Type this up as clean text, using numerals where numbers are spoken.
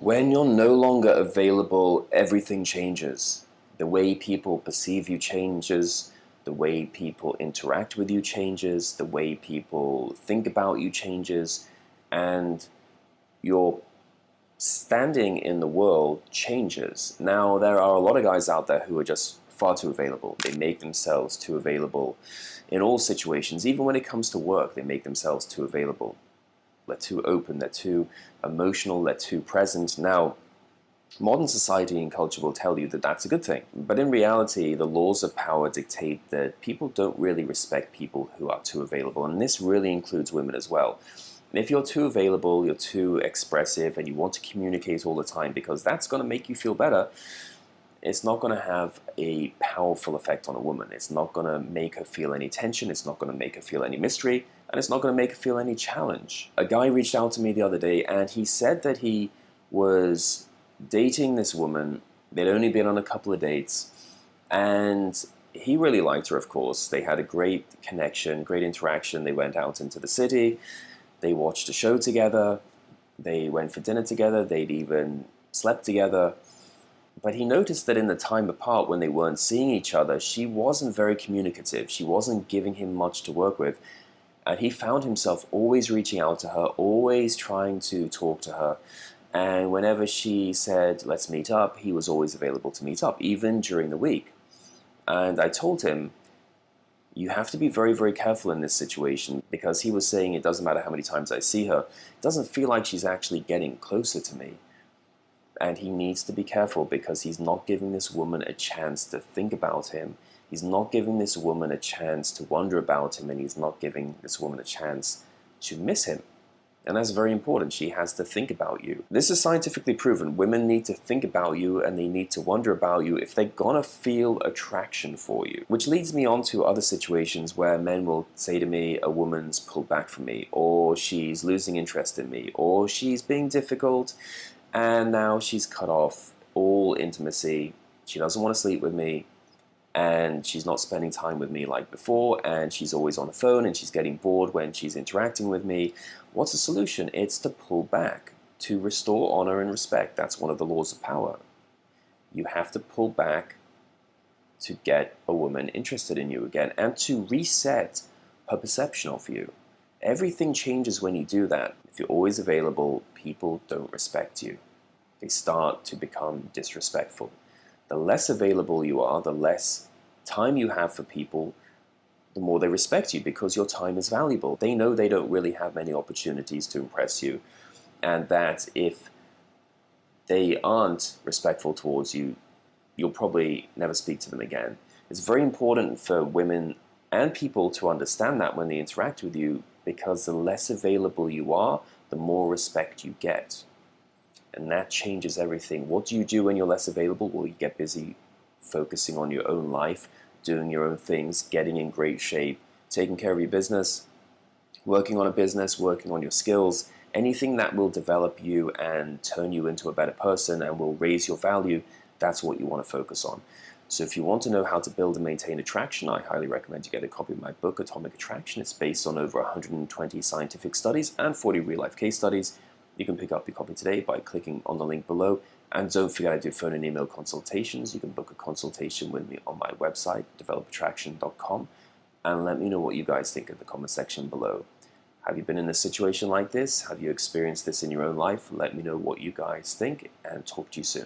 When you're no longer available, everything changes. The way people perceive you changes, the way people interact with you changes, the way people think about you changes, and your standing in the world changes. Now, there are a lot of guys out there who are just far too available. They make themselves too available in all situations. Even when it comes to work, they make themselves too available. They're too open, they're too emotional, they're too present. Now, modern society and culture will tell you that that's a good thing. But in reality, the laws of power dictate that people don't really respect people who are too available. And this really includes women as well. If you're too available, you're too expressive, and you want to communicate all the time because that's going to make you feel better, it's not going to have a powerful effect on a woman. It's not going to make her feel any tension. It's not going to make her feel any mystery. And it's not going to make her feel any challenge. A guy reached out to me the other day, and he said that he was dating this woman. They'd only been on a couple of dates. And he really liked her, of course. They had a great connection, great interaction. They went out into the city. They watched a show together. They went for dinner together. They'd even slept together. But he noticed that in the time apart when they weren't seeing each other, she wasn't very communicative. She wasn't giving him much to work with. And he found himself always reaching out to her, always trying to talk to her. And whenever she said, let's meet up, he was always available to meet up, even during the week. And I told him, you have to be very, very careful in this situation, because he was saying it doesn't matter how many times I see her. It doesn't feel like she's actually getting closer to me. And he needs to be careful because he's not giving this woman a chance to think about him. He's not giving this woman a chance to wonder about him, and he's not giving this woman a chance to miss him. And that's very important. She has to think about you. This is scientifically proven. Women need to think about you, and they need to wonder about you if they're gonna feel attraction for you. Which leads me on to other situations where men will say to me, a woman's pulled back from me, or she's losing interest in me, or she's being difficult, and now she's cut off all intimacy. She doesn't want to sleep with me, and she's not spending time with me like before, and she's always on the phone, and she's getting bored when she's interacting with me. What's the solution? It's to pull back, to restore honor and respect. That's one of the laws of power. You have to pull back to get a woman interested in you again, and to reset her perception of you. Everything changes when you do that. If you're always available, people don't respect you. They start to become disrespectful. The less available you are, the less time you have for people, the more they respect you, because your time is valuable. They know they don't really have many opportunities to impress you, and that if they aren't respectful towards you, you'll probably never speak to them again. It's very important for women and people to understand that when they interact with you, because the less available you are, the more respect you get. And that changes everything. What do you do when you're less available? Well, you get busy focusing on your own life, doing your own things, getting in great shape, taking care of your business, working on a business, working on your skills, anything that will develop you and turn you into a better person and will raise your value, that's what you want to focus on. So if you want to know how to build and maintain attraction, I highly recommend you get a copy of my book, Atomic Attraction. It's based on over 120 scientific studies and 40 real-life case studies. You can pick up your copy today by clicking on the link below. And don't forget, I do phone and email consultations. You can book a consultation with me on my website, develofattraction.com, and let me know what you guys think in the comment section below. Have you been in a situation like this? Have you experienced this in your own life? Let me know what you guys think, and talk to you soon.